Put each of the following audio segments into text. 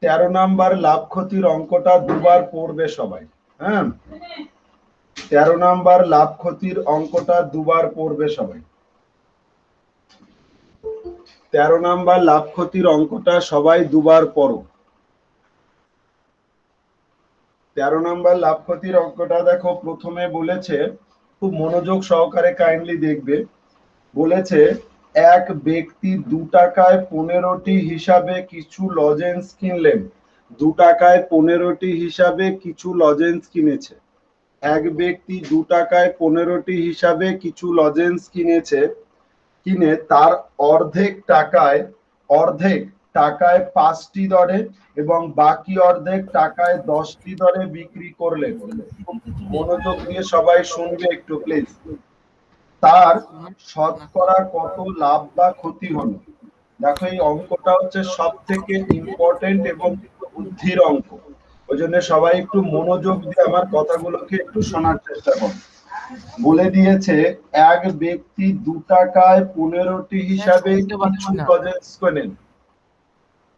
13 number লাভ ক্ষতির অঙ্কটা দুবার পড়বে সবাই। হ্যাঁ, 13 নাম্বার লাভ ক্ষতির অঙ্কটা দুবার পড়বে সবাই। 13 নাম্বার লাভ ক্ষতির অঙ্কটা সবাই দুবার পড়ো। 13 নাম্বার লাভ ক্ষতির অঙ্কটা দেখো, প্রথমে বলেছে, খুব মনোযোগ সহকারে কাইন্ডলি দেখবে। বলেছে এক ব্যক্তি 2 টাকায় 15টি হিসাবে কিছু লজেন্স কিনলেন। 2 টাকায় 15টি হিসাবে কিছু লজেন্স কিনেছে। এক ব্যক্তি 2 টাকায় 15টি হিসাবে কিছু লজেন্স কিনেছে, কিনে তার অর্ধেক টাকায় 5টি দরে এবং বাকি অর্ধেক টাকায় 10টি দরে বিক্রি করলেন। মনোযোগ দিয়ে সবাই শুনবে একটু প্লিজ। তার শতকরা কত লাভ বা ক্ষতি হলো? দেখো, এই অঙ্কটা হচ্ছে সব থেকে ইম্পর্টেন্ট এবং বুদ্ধির অঙ্ক। ওই জন্য সবাই একটু মনোযোগ দিয়ে আমার কথাগুলোকে একটু শোনার চেষ্টা করো। বলে দিয়েছে এক ব্যক্তি 2 টাকায় 15টি হিসাবে কিছু লজেন্স কেনেন।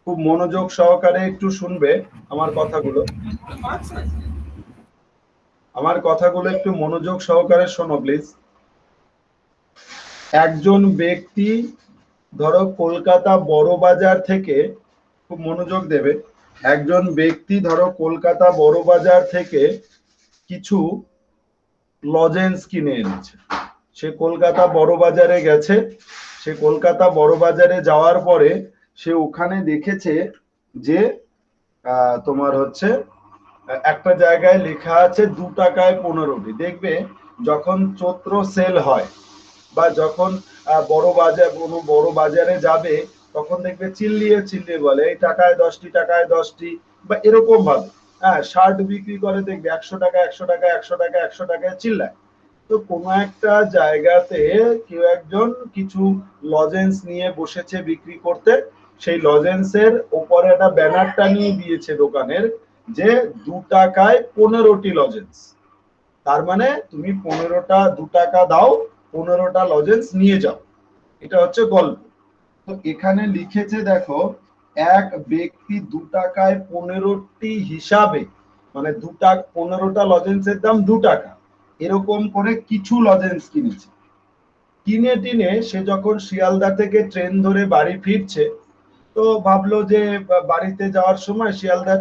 খুব মনোযোগ সহকারে একটু শুনবে আমার কথাগুলো। আমার কথাগুলো একটু মনোযোগ সহকারে শোনো প্লিজ। একজন ব্যক্তি ধরো কলকাতা বড় বাজার থেকে, খুব মনোযোগ দেবে, একজন ব্যক্তি ধরো কলকাতা বড় বাজার থেকে কিছু লজেন্স কিনে এনেছে। সে কলকাতা বড় বাজারে গেছে। সে কলকাতা বড় বাজারে যাওয়ার পরে সে ওখানে দেখেছে যে তোমার হচ্ছে একটা জায়গায় লেখা আছে 2 টাকায় 15টি। দেখবে যখন চৈত্র সেল হয় বা যখন কোনো বড় বাজারে যাবে, তখন দেখবে চিল্লিয়ে চিল্লিয়ে বলে এই টাকায় 10টি, টাকায় 10টি, বা এরকম ভাবে। হ্যাঁ, শার্ট বিক্রি করে দেখবে 100 টাকা 100 টাকা 100 টাকা 100 টাকায় চিল্লায়। তো কোনো একটা জায়গাতে কেউ একজন কিছু লজেন্স নিয়ে বসেছে বিক্রি করতে। সেই লজেন্সের উপরে একটা ব্যানার টানিয়ে দিয়েছে দোকানের যে 2 টাকায় 15টি লজেন্স। তার মানে তুমি 2 টাকা দাও, 15টা লজেন্স নিয়ে যাও। এটা হচ্ছে গল্প। তো এখানে লিখেছে দেখো, এক ব্যক্তি 2 টাকায় 15টি হিসাবে, মানে 15টা লজেন্সের দাম 2 টাকা, এরকম করে কিছু লজেন্স কিনেছে। কিনে টিনে সে যখন শিয়ালদা থেকে ট্রেন ধরে বাড়ি ফিরছে, তো ভাবলো যে বাড়িতে যাওয়ার সময় শিয়ালদা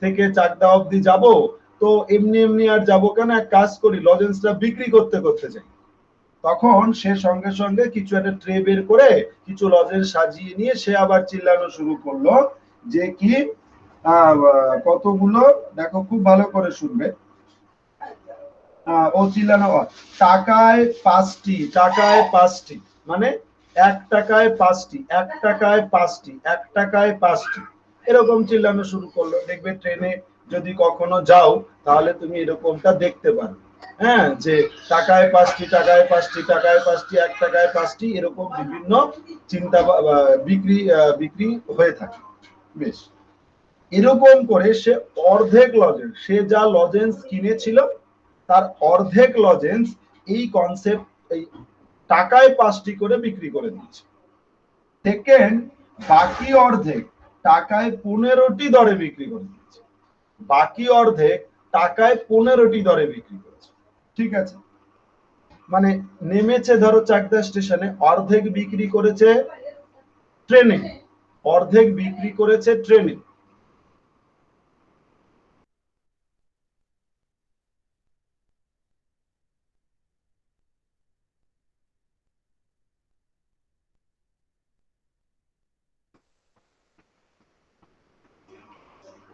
থেকে চাকদা অবধি যাব, তো এমনি এমনি আর যাবো কেন, এক কাজ করি লজেন্সটা বিক্রি করতে করতে যাই। তখন সে সঙ্গে সঙ্গে কিছু একটা ট্রে বের করে কিছু লজেন্স সাজিয়ে নিয়ে সে আবার চিল্লানো শুরু করলো যে কি কতগুলো, দেখো খুব ভালো করে শুনবে। ও চিল্লানো, টাকায় 5টি, টাকায় 5টি, মানে 1 টাকায় 5টি, 1 টাকায় 5টি, 1 টাকায় 5টি, এরকম চিল্লানো শুরু করলো। দেখবে ট্রেনে যদি কখনো যাও তাহলে তুমি এরকমটা দেখতে পারো। হ্যাঁ, যে টাকায় 5টি, টাকায় 5টি, টাকায় 5টি, 1 টাকায় 5টি, এরকম বিভিন্ন চিন্তা বিক্রি হয়ে থাকে। বেশ, এরকম করে সে অর্ধেক লজেন্স, সে যা লজেন্স কিনেছিল তার অর্ধেক লজেন্স এই কনসেপ্ট, এই টাকায় 5টি করে বিক্রি করে দিয়েছে। সেকেন্ড, বাকি অর্ধেক টাকায় 15টি দরে বিক্রি করে দিয়েছে। বাকি অর্ধেক টাকায় 15টি দরে বিক্রি করেছে। ঠিক আছে, মানে নেমেছে ধরো চাকদা স্টেশনে, অর্ধেক বিক্রি করেছে ট্রেনে, অর্ধেক বিক্রি করেছে ট্রেনে।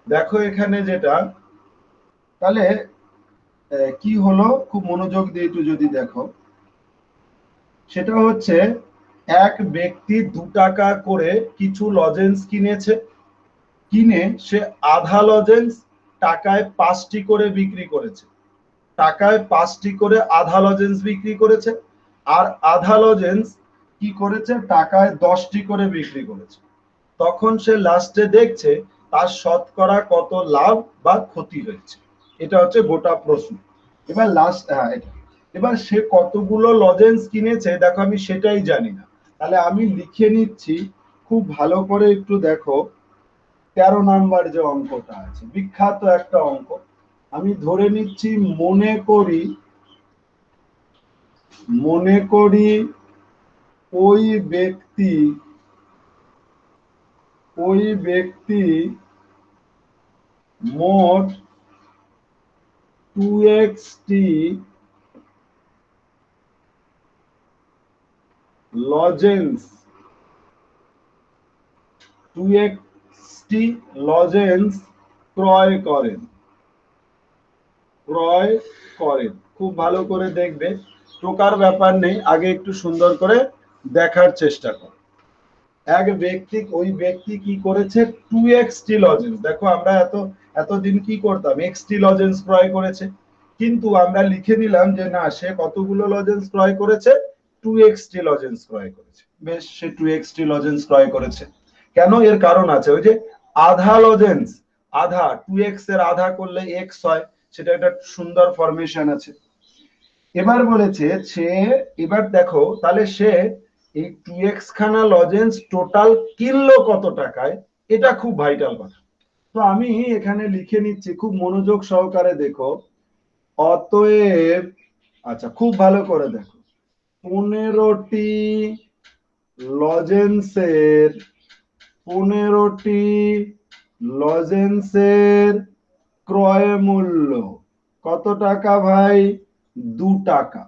দেখো এখানে যেটা, তাহলে কি হলো, খুব মনোযোগ দিয়ে একটু যদি দেখো, সেটা হচ্ছে এক ব্যক্তি 2 টাকা করে কিছু লজেন্স কিনেছে। কিনে সে আধা লজেন্স টাকায় 5টি করে বিক্রি করেছে। টাকায় 5টি করে আধা লজেন্স বিক্রি করেছে। আর আধা লজেন্স কি করেছে, টাকায় 10টি করে বিক্রি করেছে। তখন সে লাস্টে দেখছে তার শতকরা কত লাভ বা ক্ষতি হয়েছে। এটা হচ্ছে গোটা প্রশ্ন। এবার লাস্ট, এবার সে কতগুলো লজেন্স কিনেছে দেখো, আমি সেটাই জানি না। তাহলে আমি লিখে নিচ্ছি, খুব ভালো করে একটু দেখো। 13 নাম্বার যে অঙ্কটা আছে, বিখ্যাত একটা অঙ্ক। আমি ধরে নিচ্ছি, মনে করি ওই ব্যক্তি মোট 2xt লজেন্স 2xt লজেন্স ক্রয় করেন। খুব ভালো করে দেখবে, টোকার ব্যাপার নেই, আগে একটু সুন্দর করে দেখার চেষ্টা কর। ওই ব্যক্তি কি করেছে, 2xt লজেন্স। দেখো আমরা এতদিন কি করতাম, xt লজেন্স ক্রয় করেছে, কিন্তু আমরা লিখে নিলাম যে না, সে কতগুলো লজেন্স ক্রয় করেছে, 2xt লজেন্স ক্রয় করেছে। বেশ, সে 2xt লজেন্স ক্রয় করেছে। কেন? এর কারণ আছে, ওই যে আধা লজেন্স, আধা 2x এর আধা করলে x হয়, সেটা একটা সুন্দর ফরমেশন আছে। এবার বলেছে এবার দেখো তাহলে সে এই 2x খানা লজেন্স টোটাল কিনলো কত টাকায়, এটা খুব ভাইটাল কথা। তো আমি এখানে লিখে নিচ্ছি, খুব মনোযোগ সহকারে দেখো। অতএব, আচ্ছা খুব ভালো করে দেখো, 15টি লজেন্সের 15টি লজেন্সের ক্রয় মূল্য কত টাকা ভাই? 2 টাকা।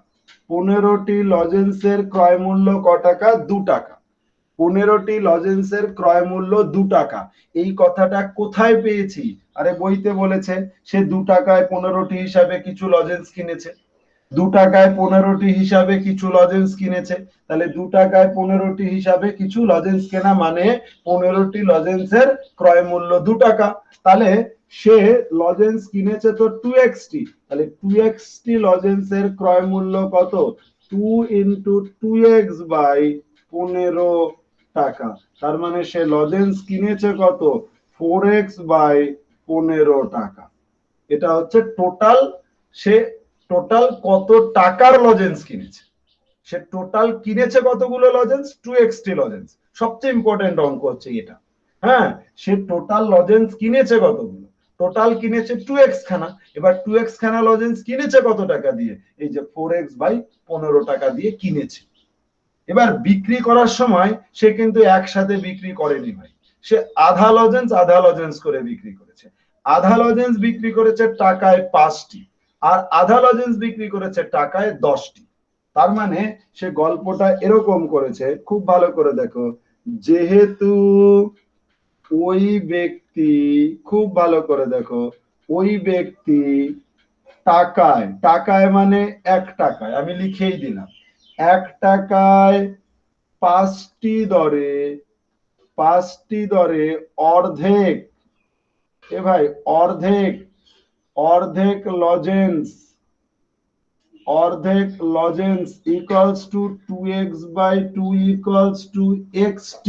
15টি লজেন্সের ক্রয় মূল্য ক টাকা? 2 টাকা। 15টি লজেন্সের ক্রয় মূল্য 2 টাকা। এই কথাটা কোথায় পেয়েছি? আরে বইতে বলেছে, সে 2 টাকায় 15টি হিসাবে কিছু লজেন্স কিনেছে। 2 টাকায় 15টি হিসাবে কিছু লজেন্স কিনেছে। তাহলে 2 টাকায় 15টি হিসাবে কিছু লজেন্স কেনা মানে 15টি লজেন্সের ক্রয় মূল্য 2 টাকা। তাহলে সে লজেন্স কিনেছে তো 2xt, তাহলে 2xt লজেন্সের ক্রয় মূল্য কত? 2 ইন্টু 2x বাই 15 টাকা। তার মানে সে লজেন্স কিনেছে কত? 4x বাই 15 টাকা। এটা হচ্ছে টোটাল। সে টোটাল কত টাকার লজেন্স কিনেছে, সে টোটাল কিনেছে কতগুলো লজেন্স? 2xt lozenges. সবচেয়ে ইম্পর্টেন্ট অঙ্ক হচ্ছে এটা। হ্যাঁ, সে টোটাল লজেন্স কিনেছে কতগুলো? টোটাল কিনেছে 2x খানা। এবার 2x খানা লজেন্স কিনেছে কত টাকা দিয়ে? এই যে 4x বাই 15 টাকা দিয়ে কিনেছে। এবার বিক্রি করার সময় সে কিন্তু একসাথে বিক্রি করেনি ভাই, সে আধা লজেন্স করে বিক্রি করেছে। আধা লজেন্স বিক্রি করেছে টাকায় 5টি, আর আধা লজেন্স বিক্রি করেছে টাকায় 10টি। তার মানে সে গল্পটা এরকম করেছে, খুব ভালো করে দেখো। যেহেতু ওই ব্যক্তি, খুব ভালো করে দেখো, ওই ব্যক্তি টাকায় মানে 1 টাকায়, আমি লিখেই দিলাম, 1 টাকায় 5টি দরে অর্ধেক, এ ভাই অর্ধেক lozenges equals to 2x by 2 equals to xt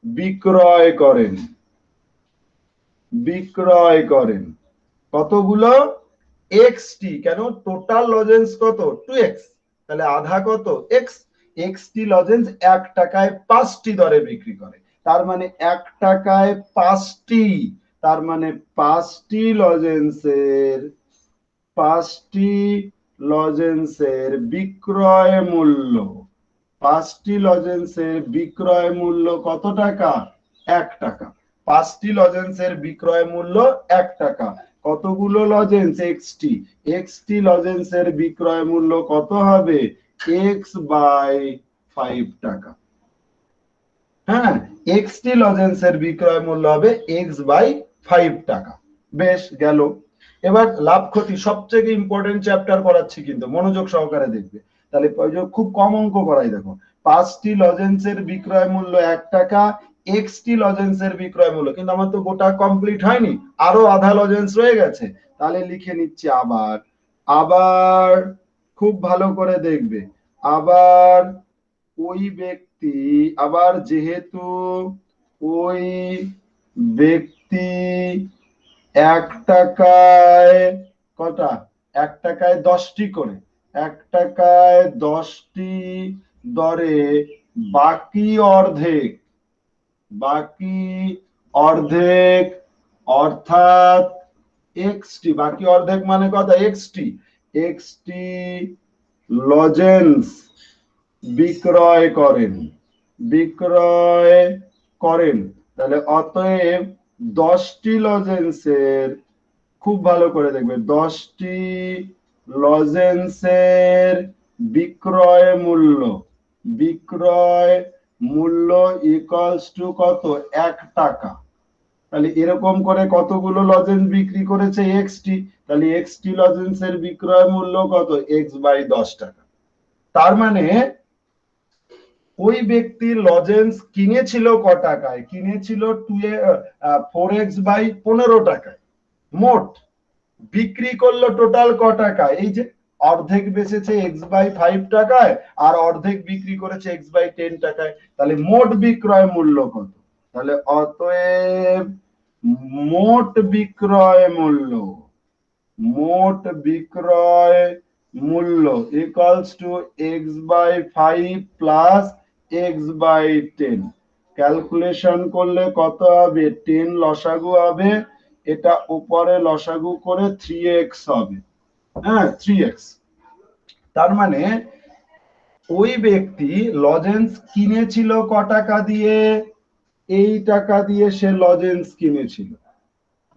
বিক্রয় করেন। কতগুলো? xt। কেন? টোটাল লজেন্স কত? 2x। তাহলে আধা কত? x। xt লজেন্স 1 টাকায় 5টি দরে বিক্রি করে। তার মানে 1 টাকায় 5টি, তার মানে 5টি লজেন্সের বিক্রয় মূল্য, 5টি লজেন্সের বিক্রয় মূল্য কত টাকা? 1 টাকা। 5টি লজেন্সের বিক্রয় মূল্য 1 টাকা। কতগুলো লজেন্স? xt লজেন্সের বিক্রয় মূল্য কত হবে? x বাই 5 টাকা। হ্যাঁ, xt লজেন্সের বিক্রয় মূল্য হবে x বাই 5 টাকা। বেশ, গেল। এবার লাভ ক্ষতি, সবচেয়ে ইম্পর্টেন্ট চ্যাপ্টার করাচ্ছি, কিন্তু মনোযোগ সহকারে দেখবে। তাহলে খুব কম অঙ্ক করাই, দেখো। 5টি লজেন্সের বিক্রয় মূল্য 1 টাকা, xt লজেন্সের বিক্রয় মূল্য, কিন্তু আমার তো গোটা কমপ্লিট হয়নি, আরো আধা লজেন্স রয়ে গেছে। তাহলে লিখে নিচ্ছি আবার খুব ভালো করে দেখবে। আবার যেহেতু ওই ব্যক্তি 1 টাকায় কটা? 1 টাকায় 10টি করে, 1 টাকায় 10টি দরে বাকি অর্ধেক অর্থাৎ এক্সটি, বাকি অর্ধেক মানে কত, এক্সটি, এক্সটি লজেন্স বিক্রয় করেন, বিক্রয় করেন। তাহলে অতএব 10টি লজেন্সের, খুব ভালো করে দেখবে, 10টি লজেন্সের বিক্রয় মূল্য, বিক্রয় মূল্য ইকুয়ালস টু কত, 1 টাকা। তাহলে এরকম করে কতগুলো লজেন্স বিক্রি করেছে, এক্সটি, তাহলে এক্সটি লজেন্সের বিক্রয় মূল্য কত, এক্স বাই 10 টাকা। তার মানে ওই ব্যক্তি লজেন্স কিনেছিল ক টাকায়, কিনেছিল 4x বাই 15 টাকায়, মোট বিক্রি করলো টোটাল ক টাকায়, এই যে অর্ধেক বেচেছে এক্স বাই 5 টাকায় আর অর্ধেক বিক্রি করেছে এক্স বাই 10 টাকায়, তাহলে মোট বিক্রয় মূল্য কত। তাহলে অতএব মোট বিক্রয় মূল্য, মোট বিক্রয় মূল্য equals to x by 5 plus x by 10। Calculation করলে কত হবে, 10 লসাগু হবে, এটা উপরে লসাগু করে 3x হবে, হ্যাঁ 3x। তার মানে ওই ব্যক্তি লজেন্স কিনেছিল ক টাকা দিয়ে, এই টাকা দিয়ে সে লজেন্স কিনেছিল,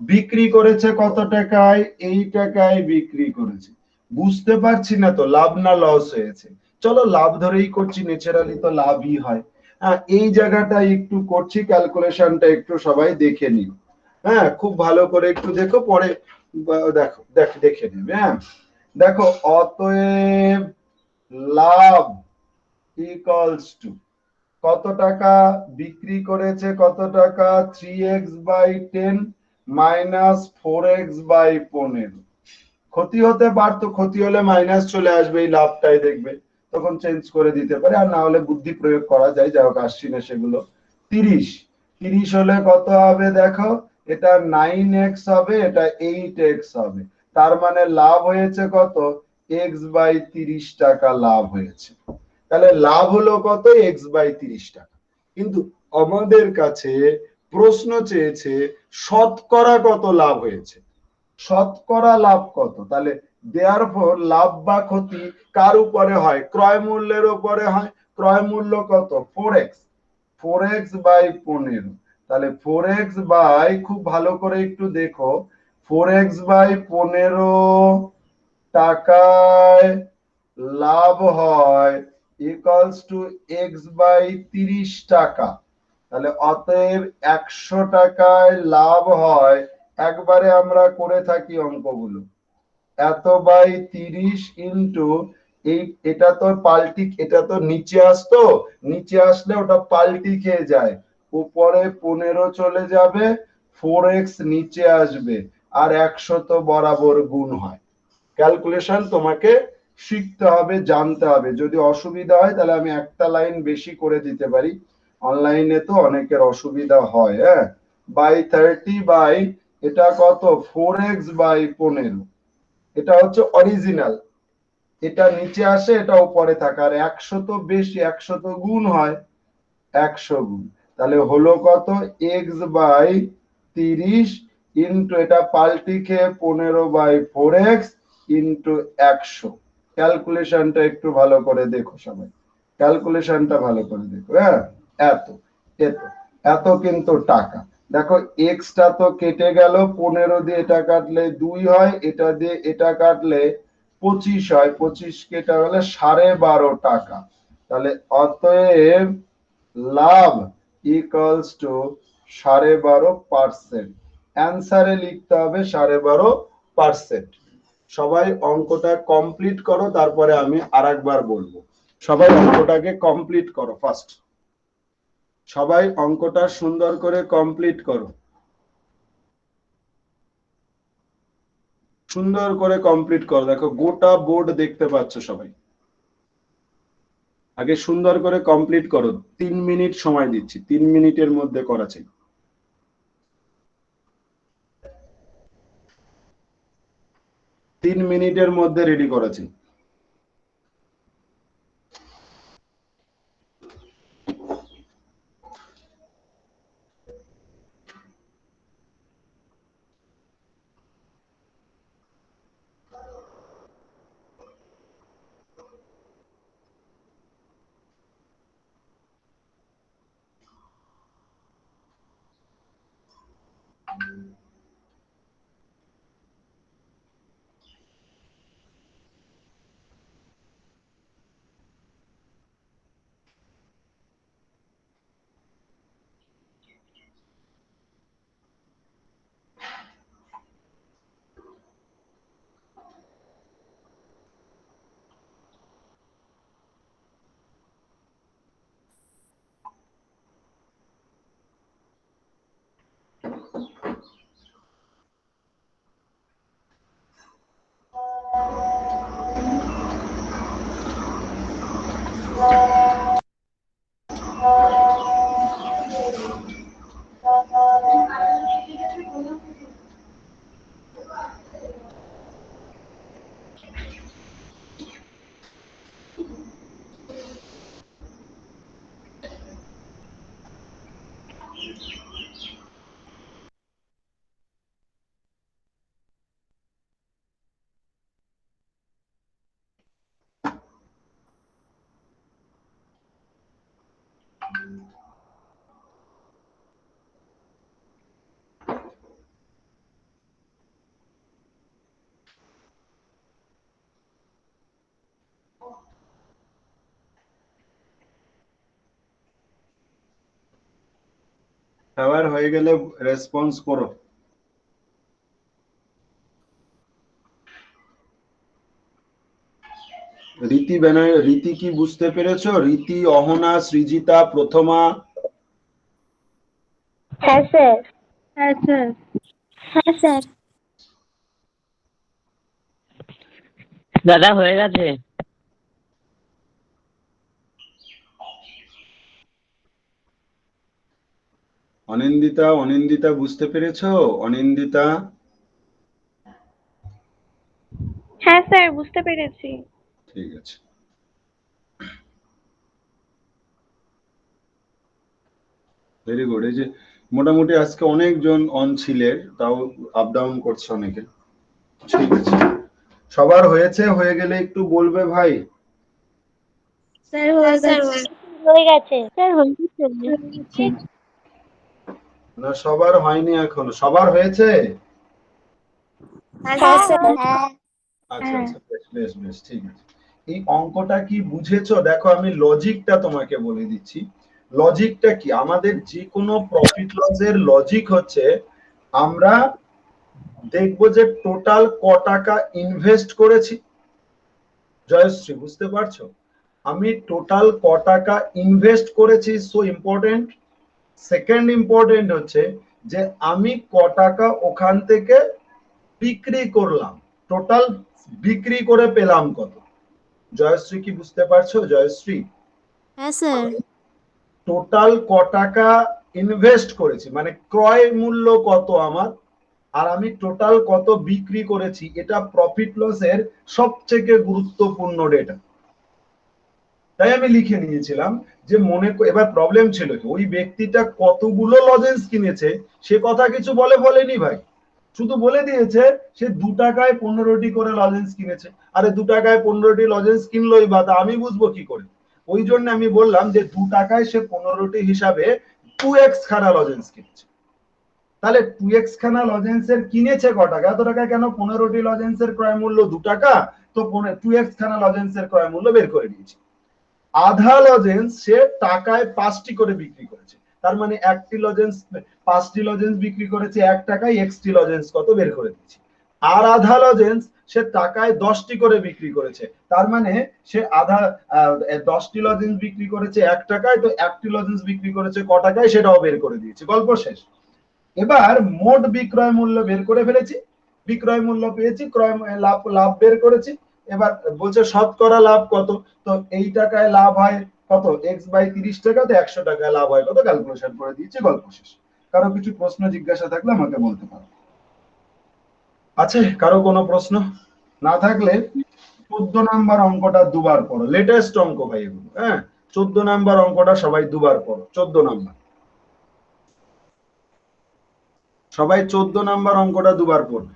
বিক্রি করেছে কত টাকায়, এই টাকায় বিক্রি করেছে। বুঝতে পারছি না তো লাভ না লস হয়েছে, চলো লাভ ধরেই করছি, ন্যাচারালি তো লাভই হয়। হ্যাঁ এই জায়গাটা একটু করছি, ক্যালকুলেশনটা একটু সবাই দেখে নিও, হ্যাঁ খুব ভালো করে একটু দেখো, পরে দেখো দেখে নেবে। হ্যাঁ দেখো অতএব লাভ ইকুয়ালস টু কত টাকা বিক্রি করেছে, কত টাকা, 3x by 10 minus 4x by 15। ক্ষতি হতে পারতো, ক্ষতি হলে মাইনাস চলে আসবে এই লাভটাই, দেখবে তখন চেঞ্জ করে দিতে পারে, আর না হলে বুদ্ধি প্রয়োগ করা যায়, যাই হোক আসছি না সেগুলো। 30, 30 হলে কত হবে দেখো, এটা 9x হবে, এটা 8x হবে, তার মানে লাভ হয়েছে কত, x বাই 30 টাকা লাভ হয়েছে। তাহলে লাভ হলো কত, এক্স বাই 30 টাকা। কিন্তু আমাদের কাছে প্রশ্ন চেয়েছে শতকরা কত লাভ হয়েছে, শতকরা লাভ কত। তাহলে দেয়ারফর লাভ বা ক্ষতি কার উপরে হয়, ক্রয় মূল্যের উপরে হয়। ক্রয় মূল্য কত, 4x, 4x বাই 15। তাহলে 4x বাই, খুব ভালো করে একটু দেখো, 4x বাই 15 টাকায় লাভ হয় ইকুয়ালস টু এক্স বাই 30 টাকা। তাহলে অতএব 100 টাকায় লাভ হয়, একবারে আমরা করে থাকি অঙ্কগুলো, এত বাই 30 ইন্টু এই, এটা তো পাল্টি, এটা তো নিচে আসতো, নিচে আসলে ওটা পাল্টি খেয়ে যায়, উপরে 15 চলে যাবে, 4x নিচে আসবে, আর 100 তো বরাবর গুণ হয়। ক্যালকুলেশন তোমাকে শিখতে হবে, জানতে হবে, যদি অসুবিধা হয় তাহলে আমি একটা লাইন বেশি করে দিতে পারি, অনলাইনে তো অনেকের অসুবিধা হয়। হ্যাঁ বাই 30 বাই, এটা কত, 4x বাই 15, এটা হচ্ছে অরিজিনাল, এটা নিচে আসে এটা উপরে থাকে, আর 100 তো বেশি, 100 তো গুণ হয়, 100 গুণ, তাহলে হলো কত, এক্স বাই 30 ইন্টু এটা পাল্টি খেয়ে 15 বাই 4x ইন্টু 100। ক্যালকুলেশনটা একটু ভালো করে দেখো সবাই, ক্যালকুলেশনটা ভালো করে দেখো। হ্যাঁ এত এত এত কিন্তু টাকা, দেখো এক্সটা তো কেটে গেল, 15 দিয়ে এটা কাটলে 2 হয়, এটা দিয়ে এটা কাটলে 25 হয়, 25 কেটে গেলে 12.5 টাকা। তাহলে অতএব লাভ ইকুয়ালস টু 12.5%। অ্যান্সারে লিখতে হবে 12.5%। সবাই অঙ্কটা কমপ্লিট করো, তারপরে আমি আরেকবার বলবো। সবাই অঙ্কটাকে কমপ্লিট করো ফার্স্ট, সবাই অঙ্কটা সুন্দর করে কমপ্লিট করো, সুন্দর করে কমপ্লিট করো। দেখো গোটা বোর্ড দেখতে পাচ্ছ সবাই, আগে সুন্দর করে কমপ্লিট করো। 3 মিনিট সময় দিচ্ছি, 3 মিনিটের মধ্যে করা চাই। 3 মিনিটের মধ্যে রেডি করা চাই। আবার হয়ে গেলে রেসপন্স করো। রীতি রীতি কি বুঝতে পেরেছো? রীতি, অহনা, সৃজিতা, প্রথমা? হ্যাঁ স্যার। হ্যাঁ স্যার। হ্যাঁ স্যার। দাদা হয়ে গেছে। অনিন্দিতা, অনিন্দিতা বুঝতে পেরেছো? অনিন্দিতা? হ্যাঁ স্যার, বুঝতে পেরেছি। ঠিক আছে। Very good. এই যে মোটামুটি আজকে অনেকজন অন ছিলেন, তাও আপ ডাউন করছে অনেকে। ঠিক আছে, সবার হয়েছে? হয়ে গেলে একটু বলবে ভাই। স্যার হয়ে গেছে। হয়ে গেছে স্যার, হয়ে গেছে। না, সবার হয়নি এখনো। সবার হয়েছে? হ্যাঁ স্যার। হ্যাঁ। আচ্ছা আচ্ছা, বেশ বেশ বেশ, ঠিক আছে। এই অঙ্কটা কি বুঝেছো? দেখো আমি লজিকটা তোমাকে বলে দিচ্ছি। লজিকটা কি, আমাদের যে কোনো প্রফিট লসের লজিক হচ্ছে আমরা দেখবো যে টোটাল ক টাকা ইনভেস্ট করেছি। জয়শ্রী বুঝতে পারছো? আমি টোটাল ক টাকা ইনভেস্ট করেছি, সো ইম্পর্টেন্ট। সেকেন্ড ইম্পর্টেন্ট হচ্ছে যে আমি ক টাকা ওখান থেকে বিক্রি করলাম, টোটাল বিক্রি করে পেলাম কত। জয়শ্রী কি বুঝতে পারছো? জয়শ্রী, হ্যাঁ স্যার। টোটাল ক টাকা ইনভেস্ট করেছি মানে ক্রয় মূল্য কত আমার, আর আমি টোটাল কত বিক্রি করেছি, এটা প্রফিট লসের সবথেকে গুরুত্বপূর্ণ ডেটা। তাই আমি লিখে নিয়েছিলাম যে এবার প্রবলেম ছিল কি, ওই ব্যক্তিটা কতগুলো লজেন্স কিনেছে সে কথা কিছু বলেনি ভাই, শুধু বলে দিয়েছে সে 2 টাকায় 15টি করে লজেন্স কিনেছে। আরে 2 টাকায় 15টি লজেন্স কিনলোই বা, তা আমি বুঝবো কি করে? ওই জন্য আমি বললাম যে 2 টাকায় সে 15টি হিসাবে 2x খানা লজেন্স কিনেছে। তাহলে 2x খানা লজেন্সের কিনেছে ক টাকা? এত টাকা কেন? 15টি লজেন্সের ক্রয় মূল্য 2 টাকা, তো 2x খানা লজেন্সের ক্রয় মূল্য বের করে দিয়েছি। আধা লজেন্স সে টাকায় 5টি করে বিক্রি করেছে, তার মানে একটি লজেন্স 5টি লজেন্স বিক্রি করেছে 1 টাকায়, এক্সটি লজেন্স কত বের করে দিচ্ছি। আর আধা লজেন্স সে টাকায় 10টি করে বিক্রি করেছে, তার মানে সে 10টি লজেন্স বিক্রি করেছে 1 টাকায়, তো একটি লজেন্স বিক্রি করেছে ক টাকায় সেটাও বের করে দিয়েছে। গল্প শেষ। এবার মোট বিক্রয় মূল্য বের করে ফেলেছি, বিক্রয় মূল্য পেয়েছি, ক্রয় লাভ লাভ বের করেছি। এবার বলছে শতকরা লাভ কত, তো এই টাকায় লাভ হয় কত, x/30 টাকা, তো 100 টাকায় লাভ হয় কত, ক্যালকুলেশন করে দিয়েছি। গল্প শেষ। কারো কিছু প্রশ্ন জিজ্ঞাসা থাকলে আমাকে বলতে পারো। আছে কারো কোনো প্রশ্ন? না থাকলে 14 নাম্বার অঙ্কটা দুবার পড়ো, লেটেস্ট অঙ্ক ভাই এগুলো। হ্যাঁ, 14 নাম্বার অঙ্কটা সবাই দুবার পড়ো। 14 নাম্বার, সবাই 14 নাম্বার অঙ্কটা দুবার পড়বে।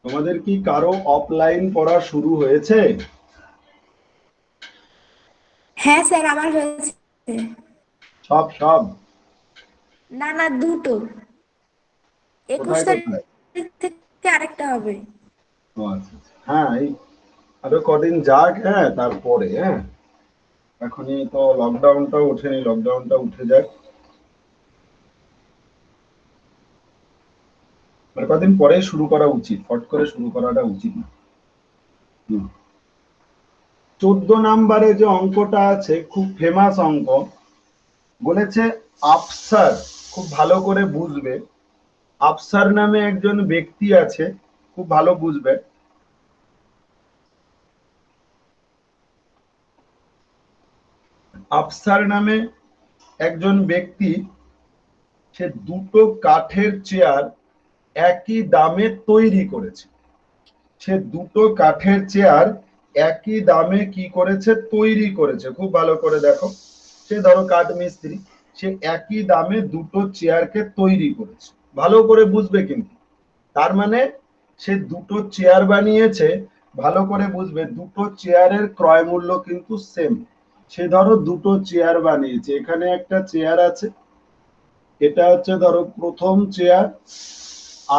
তোমাদের কি কারো অফলাইন পড়া শুরু হয়েছে? হ্যাঁ স্যার, আমার হয়েছে। সব সব? না না, দুটো। 21 কোথায় কোথায়? তারিখ থেকে আরেকটা হবে। ও আচ্ছা আচ্ছা। হ্যাঁ, এই আরো কদিন যাক, হ্যাঁ তারপরে। হ্যাঁ, এখনই তো লকডাউনটাও ওঠেনি, লকডাউনটা উঠে যাক, মানে কদিন পরে শুরু করা উচিত, ফট করে শুরু করাটা উচিত না। 14 নাম্বারে যে অঙ্কটা আছে খুব ফেমাস অঙ্ক, বলেছে আফসার, খুব ভালো করে বুঝবে। আফসার নামে একজন ব্যক্তি আছে, খুব ভালো বুঝবে। আফসার নামে একজন ব্যক্তি, সে দুটো কাঠের চেয়ার একই দামে তৈরি করেছে। সে দুটো কাঠের চেয়ার একই দামে কি করেছে, তৈরি করেছে। খুব ভালো করে দেখো, সে ধরো কাঠ মিস্ত্রি, সে একই দামে দুটো চেয়ারকে তৈরি করেছে। ভালো করে বুঝবে কিন্তু, তার মানে সে দুটো চেয়ার বানিয়েছে। ভালো করে বুঝবে, দুটো চেয়ারের ক্রয় মূল্য কিন্তু সেম। সে ধরো দুটো চেয়ার বানিয়েছে, এখানে একটা চেয়ার আছে, এটা হচ্ছে ধরো প্রথম চেয়ার,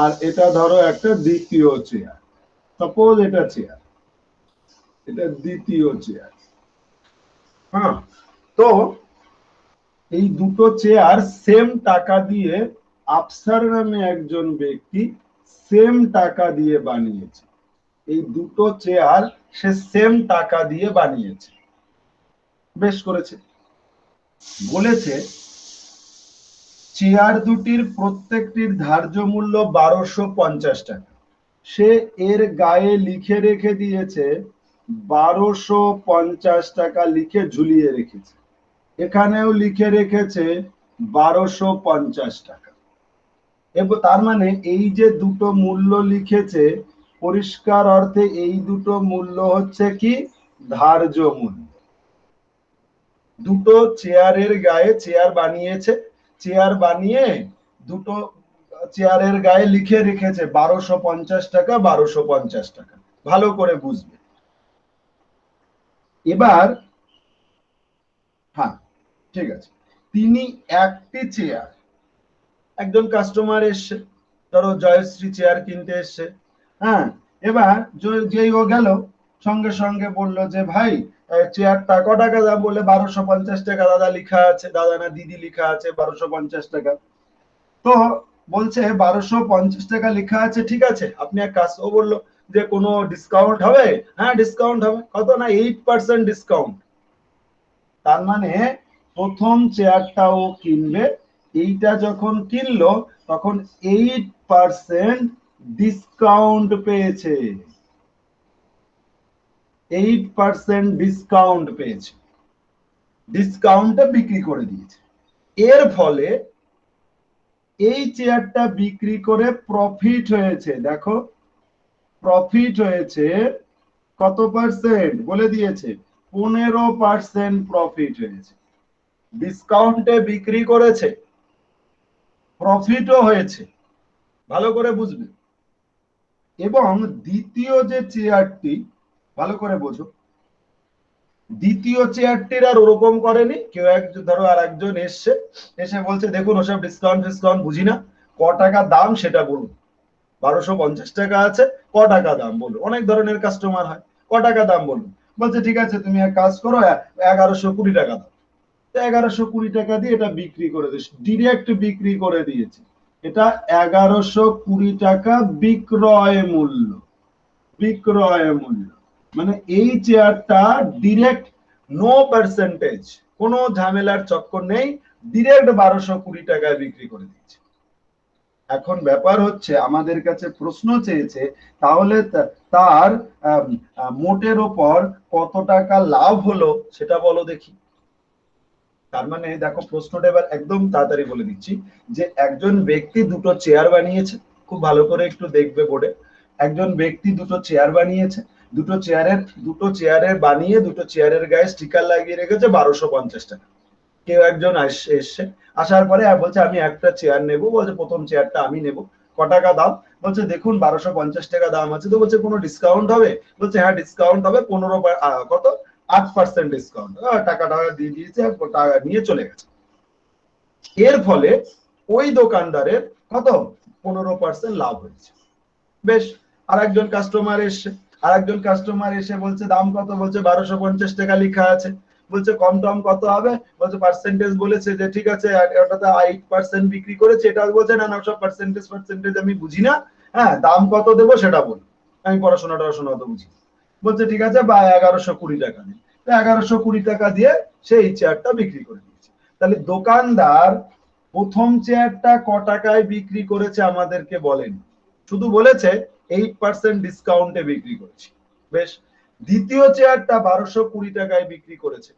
আর এটা ধরো একটা দ্বিতীয় চেয়ার। সাপোজ এটা চেয়ার, এটা দ্বিতীয় চেয়ার। হ্যাঁ, তো এই দুটো চেয়ার সেম টাকা দিয়ে আফসার নামে একজন ব্যক্তি সেম টাকা দিয়ে বানিয়েছে। এই দুটো চেয়ার সে সেম টাকা দিয়ে বানিয়েছে, বেশ করেছে। বলেছে চেয়ার দুটির প্রত্যেকটির ধার্য মূল্য 1250 টাকা। সে এর গায়ে লিখে রেখে দিয়েছে 1250 টাকা, লিখে ঝুলিয়ে রেখেছে। এখানেও লিখে রেখেছে 1250 টাকা। এবং তার মানে এই যে দুটো মূল্য লিখেছে, পরিষ্কার অর্থে এই দুটো মূল্য হচ্ছে কি ধার্য মূল্য। দুটো চেয়ারের গায়ে চেয়ার বানিয়েছে, চেয়ার বানিয়ে দুটো চেয়ারের গায়ে লিখে রেখেছে 1250 টাকা, 1250 টাকা। ভালো করে বুঝবে। এবার হ্যাঁ, ঠিক আছে। তিনি একটি চেয়ার, একজন কাস্টমার এসছে, ধরো জয়শ্রী চেয়ার কিনতে এসছে। হ্যাঁ, এবার যেই ও গেল, সঙ্গে সঙ্গে বললো যে ভাই চেয়ারটা ক টাকা দাম? বলে 1250 টাকা দাদা লেখা আছে, দাদা না দিদি লেখা আছে 1250 টাকা। তো বলছে 1250 টাকা লেখা আছে, ঠিক আছে আপনি এক কাজ। ও বললো যে কোনো ডিসকাউন্ট হবে? হ্যাঁ ডিসকাউন্ট হবে। কত? না 8% ডিসকাউন্ট। তার মানে প্রথম চেয়ারটা ও কিনবে, এইটা যখন কিনলো তখন 8% ডিসকাউন্ট পেয়েছে। 8% ডিসকাউন্ট পেয়েছে, ডিসকাউন্টে বিক্রি করে দিয়েছে। এর ফলে এই চেয়ারটা বিক্রি করে প্রফিট হয়েছে। দেখো প্রফিট হয়েছে কত পার্সেন্ট বলে দিয়েছে, 15% প্রফিট হয়েছে। ডিসকাউন্টে বিক্রি করেছে, প্রফিটও হয়েছে। ভালো করে বুঝবে। এবং দ্বিতীয় যে চেয়ারটি, ভালো করে বোঝো, দ্বিতীয় চেয়ারটির আর ওরকম করেনি। কেউ একজন ধরো আর একজন এসছে, এসে বলছে দেখুন ওসব ডিসকাউন্ট ডিসকাউন্ট বুঝি না, ক টাকা দাম সেটা বলুন। 1250 টাকা আছে, ক টাকা দাম বলুন। অনেক ধরনের কাস্টমার হয়, ক টাকা দাম বলুন। বলছে ঠিক আছে তুমি এক কাজ করো, 1120 টাকা দাও। 1120 টাকা দিয়ে এটা বিক্রি করে দিয়েছে, ডিরেক্ট বিক্রি করে দিয়েছে। এটা 1120 টাকা বিক্রয় মূল্য। বিক্রয় মূল্য মানে এই চেয়ারটা ডিরেক্ট, নো পার্সেন্টেজ, কোনো ঝামেলার চক্কর নেই, ডিরেক্ট 1220 টাকায় বিক্রি করে দিয়েছে। এখন ব্যাপার হচ্ছে আমাদের কাছে প্রশ্ন চেয়েছে, তাহলে তার মোটের ওপর কত টাকা লাভ হলো সেটা বলো দেখি। তার মানে দেখো প্রশ্নটা এবার একদম তাড়াতাড়ি বলে দিচ্ছি, যে একজন ব্যক্তি দুটো চেয়ার বানিয়েছে। খুব ভালো করে একটু দেখবে বোর্ডে। একজন ব্যক্তি দুটো চেয়ার বানিয়েছে, দুটো চেয়ারের বানিয়ে দুটো চেয়ারের গায়ে স্টিকার লাগিয়ে রেখেছে 1250 টাকা। কেউ একজন এসছে, আসার পরে বলছে আমি একটা চেয়ার নেব। বলছে প্রথম চেয়ারটা আমি নেব, ক টাকা দাম? বলছে দেখুন 1250 টাকা দাম আছে। তো বলছে কোনো ডিসকাউন্ট হবে? বলছে হ্যাঁ ডিসকাউন্ট হবে, 15 কত 8% ডিসকাউন্ট। টাকা দিয়ে দিয়েছে, টাকা নিয়ে চলে গেছে। এর ফলে ওই দোকানদারের কত 15% লাভ হয়েছে। বেশ। আর একজন কাস্টমার এসছে, আর একজন কাস্টমার এসে বলছে দাম কত? বলছে 1250 টাকা লেখা আছে। বলছে কম টম কত হবে? বলছে পার্সেন্টেজ বলেছে যে ঠিক আছে ওটাতে 8% বিক্রি করেছে। এটা বলছে না না সব পার্সেন্টেজ আমি বুঝি না, হ্যাঁ দাম কত দেবো সেটা বল, আমি পড়াশোনা অত বুঝি। বলছে ঠিক আছে বা 1120 টাকা দিন। 1120 টাকা দিয়ে সেই চেয়ারটা বিক্রি করে দিয়েছে। তাহলে দোকানদার প্রথম চেয়ারটা ক টাকায় বিক্রি করেছে আমাদেরকে বলেন, শুধু বলেছে 8% ডিসকাউন্টে বিক্রি করেছি। বেশ। দ্বিতীয় চেয়ারটা 1220 টাকায় বিক্রি করেছে।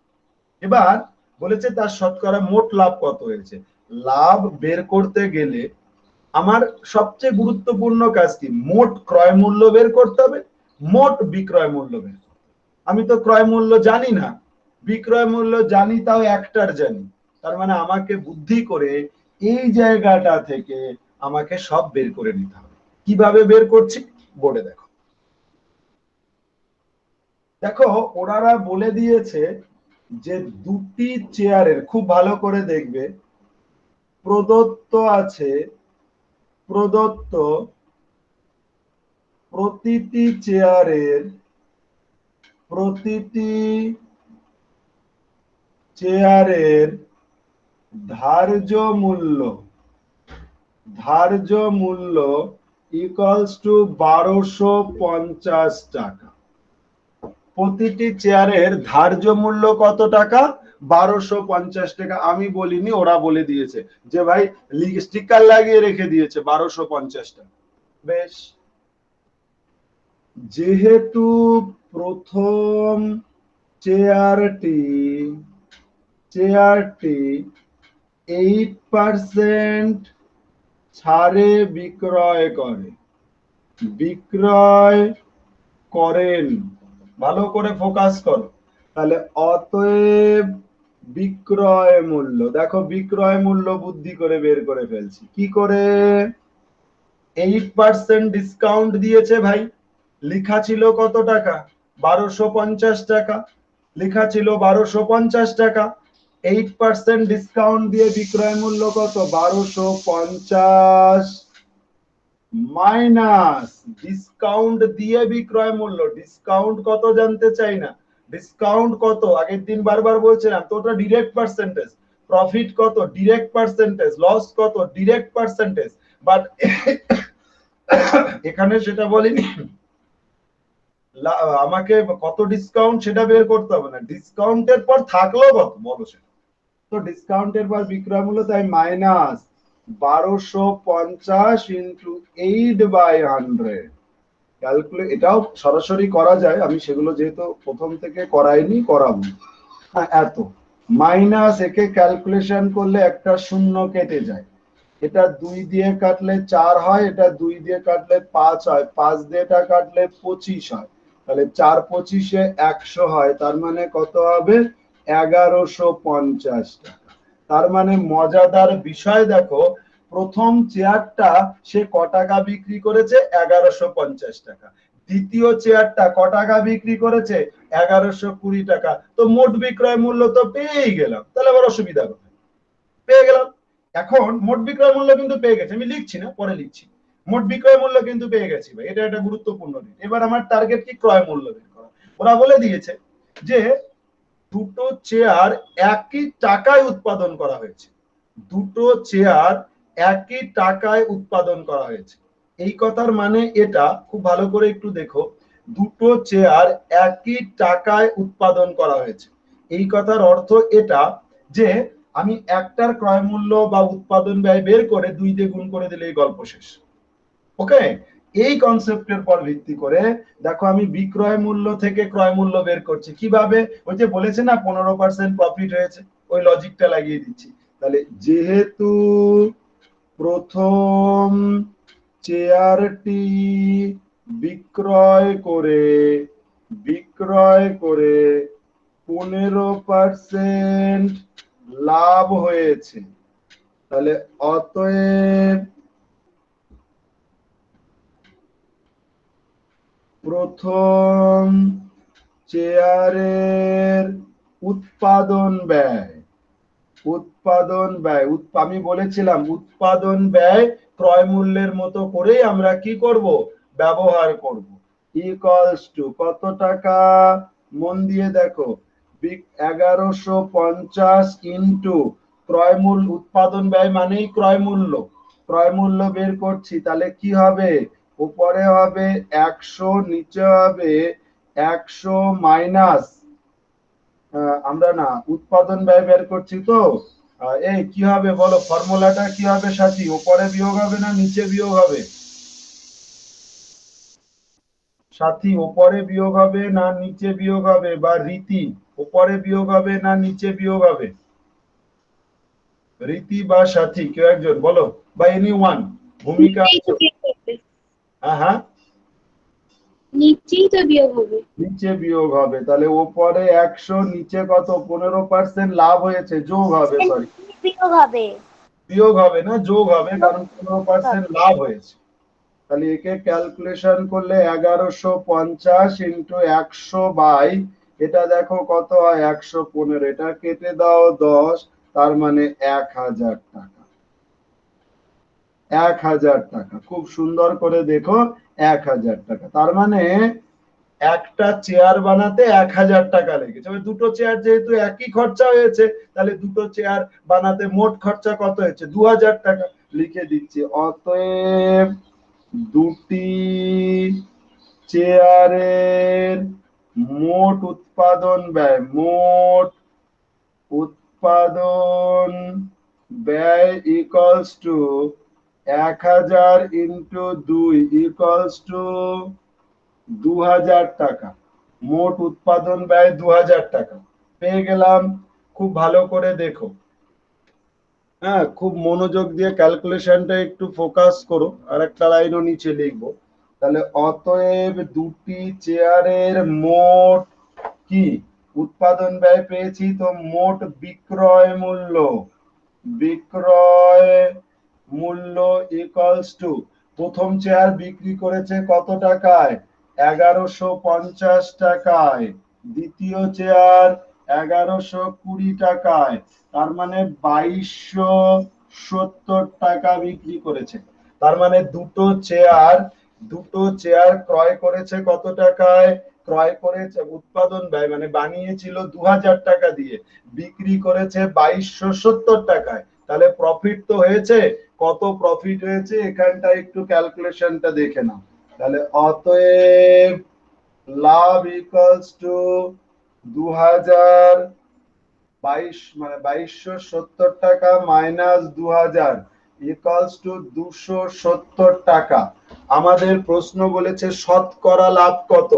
এবার বলেছে তার শতকরা মোট লাভ কত হয়েছে। লাভ বের করতে গেলে আমার সবচেয়ে গুরুত্বপূর্ণ কাজ কি, মোট ক্রয় মূল্য বের করতে হবে, মোট বিক্রয় মূল্য বের করতে হবে। আমি তো ক্রয় মূল্য জানি না, বিক্রয় মূল্য জানি তাও একটার জানি। তার মানে আমাকে বুদ্ধি করে এই জায়গাটা থেকে আমাকে সব বের করে নিতে হবে। কিভাবে বের করছি বোর্ডে দেখো। দেখো ওনারা বলে দিয়েছে যে দুটি চেয়ারের, খুব ভালো করে দেখবে, প্রদত্ত আছে, প্রদত্ত প্রতিটি চেয়ারের ধার্য মূল্য ইকুয়ালস টু 1250 টাকা। প্রতিটি চেয়ারের ধার্য মূল্য কত টাকা? 1250 টাকা। আমি বলিনি, ওরা বলে দিয়েছে যে ভাই স্টিকার লাগিয়ে রেখে দিয়েছে 1250 টাকা। বেশ, যেহেতু প্রথম চেয়ারটি 8% ছাড়ে বিক্রয় করেন, ভালো করে ফোকাস করো। তাহলে অতএব বিক্রয় মূল্য, দেখো বিক্রয় মূল্য বুদ্ধি করে বের করে ফেলছি। কি করে? 8% ডিসকাউন্ট দিয়েছে ভাই, লেখা ছিল কত টাকা? 1250 টাকা, লেখা ছিল 1250 টাকা। 8% ডিসকাউন্ট দিয়ে বিক্রয় মূল্য কত? 1250 মাইনাস ডিসকাউন্ট দিয়ে বিক্রয় মূল্য। ডিসকাউন্ট কত জানতে চাই না, ডিসকাউন্ট কত? আগের দিন বারবার বলছিলাম তো, ওটা ডিরেক্ট পার্সেন্টেজ। প্রফিট কত? Direct percentage. লস কত? Direct percentage. বাট এখানে সেটা বলিনি, আমাকে কত ডিসকাউন্ট সেটা বের করতে হবে না, ডিসকাউন্টের পর থাকলো কত বলো সেটা। তো ডিসকাউন্টের পর বিক্রয় মূল্য, তাই মাইনাস 1250 ইন্টু 8/100। ক্যালকুলেট, এটাও সরাসরি করা যায়, আমি সেগুলো যেহেতু প্রথম থেকে করাইনি, করাবো। হ্যাঁ, এত মাইনাস, একে ক্যালকুলেশন করলে একটা শূন্য কেটে যায়। এটা 2 দিয়ে কাটলে 4 হয়, এটা 2 দিয়ে কাটলে 5 হয়, 5 দিয়ে এটা কাটলে 25 হয়। তাহলে 4 25-এ 100 হয়, তার মানে কত হবে? 1150 টাকা। তার মানে মজাদার বিষয় দেখো, প্রথম চেয়ারটা সে ক টাকা বিক্রি করেছে? 1150 টাকা। দ্বিতীয় চেয়ারটা ক টাকা বিক্রি করেছে? 1120 টাকা। তো মোট বিক্রয় মূল্য তো পেয়েই গেলাম, তাহলে আবার অসুবিধা কোথায়? পেয়ে গেলাম। এখন মোট বিক্রয় মূল্য কিন্তু পেয়ে গেছে, আমি লিখছি না, পরে লিখছি। মোট বিক্রয় মূল্য কিন্তু পেয়ে গেছি ভাই, এটা একটা গুরুত্বপূর্ণ দিক। এবার আমার টার্গেট কি? ক্রয় মূল্য বের করা। ওরা বলে দিয়েছে যে দুটো চেয়ার একই টাকায় উৎপাদন করা হয়েছে, দুটো চেয়ার একই টাকায় উৎপাদন করা হয়েছে। এই কথার মানে এটা, খুব ভালো করে একটু দেখো, দুটো চেয়ার একই টাকায় উৎপাদন করা হয়েছে। এই কথার অর্থ এটা যে আমি একটার ক্রয় মূল্য বা উৎপাদন ব্যয় বের করে 2 দিয়ে গুণ করে দিলে এই গল্প শেষ। ওকে, এই কনসেপ্টের পর ভিত্তি করে দেখো আমি বিক্রয় মূল্য থেকে ক্রয় মূল্য বের করছি। কিভাবে? ওই যে বলেছে না 15% প্রফিট হয়েছে, ওই লজিকটা লাগিয়ে দিচ্ছি। তাহলে যেহেতু প্রথম চেয়ারটি বিক্রয় করে 15% লাভ হয়েছে, তাহলে অতএব প্রথম চেয়ারের উৎপাদন ব্যয়, আমি বলেছিলাম উৎপাদন ব্যয় ক্রয় মূল্যের মতো করেই আমরা কি করব? ব্যবহার করব। ইকুয়ালস টু কত টাকা? মন দিয়ে দেখো, 1150 ইন্টু ক্রয় মূল্য, উৎপাদন ব্যয় মানেই ক্রয় মূল্য। ক্রয় মূল্য বের করছি, তাহলে কি হবে? উপরে হবে 100, নিচে হবে 100 মাইনাস, আমরা না উৎপাদন ব্যয় বের করছি তো, এই কি হবে বলো? ফর্মুলাটা কি হবে সাথী? উপরে বিয়োগ হবে না নিচে বিয়োগ হবে? সাথী, উপরে বিয়োগ হবে না নিচে বিয়োগ হবে? বা রীতি, উপরে বিয়োগ হবে না নিচে বিয়োগ হবে? রীতি বা সাথী, কেউ একজন বলো, বা এনি ওয়ান, ভূমিকা। হ্যাঁ হ্যাঁ, নিচেই তো বিয়োগ হবে। নিচে বিয়োগ হবে। তাহলে উপরে 100, নিচে কত? 15% লাভ হয়েছে, যোগ হবে, সরি বিয়োগ হবে, বিয়োগ হবে না, যোগ হবে, কারণ 15% লাভ হয়েছে। তাহলে একে ক্যালকুলেশন করলে 1150 ইন্টু 100 বাই, এটা দেখো কত হয়? 115। এটা কেটে দাও 10, তার মানে 1000 টাকা। 1000 টাকা। খুব সুন্দর করে দেখো, 1000 টাকা। তার মানে একটা চেয়ার বানাতে 1000 টাকা লেগেছে। এবার দুটো চেয়ার যেহেতু একই খরচা হয়েছে, তাহলে দুটো চেয়ার বানাতে মোট খরচা কত হয়েছে? 2000 টাকা। লিখে দিচ্ছি, অতএব দুটি চেয়ারের মোট উৎপাদন ব্যয়, মোট উৎপাদন ব্যয় equals to 1000 into 2 equals two 2000 টাকা। মোট উৎপাদন ব্যয় 2000 টাকা পেয়ে গেলাম। খুব ভালো করে দেখো, হ্যাঁ, খুব মনোযোগ দিয়ে ক্যালকুলেশনটা একটু ফোকাস করো। আর একটা লাইনও নিচে লিখবো। তাহলে অতএব দুটি চেয়ারের মোট কি উৎপাদন ব্যয় পেয়েছি, তো মোট বিক্রয় মূল্য, বিক্রয় মূল্য ইকুয়ালস টু, প্রথম চেয়ার বিক্রি করেছে কত টাকায়? 1150 টাকায়। দ্বিতীয় চেয়ার 1120 টাকায়। তার মানে 2270 টাকা বিক্রি করেছে। তার মানে দুটো চেয়ার ক্রয় করেছে কত টাকায়? ক্রয় করেছে উৎপাদন ব্যয় মানে বানিয়েছিল 2000 টাকা দিয়ে, বিক্রি করেছে 2270 টাকায়। তাহলে প্রফিট তো হয়েছে। কত প্রফিট হয়েছে এখানটা একটু ক্যালকুলেশনটা দেখে নাও। তাহলে অতএব লাভ ইকুয়ালস টু 2022 মানে 2270 টাকা মাইনাস 2000 ইকুয়ালস টু 270 টাকা। আমাদের প্রশ্ন বলেছে শতকরা লাভ কত?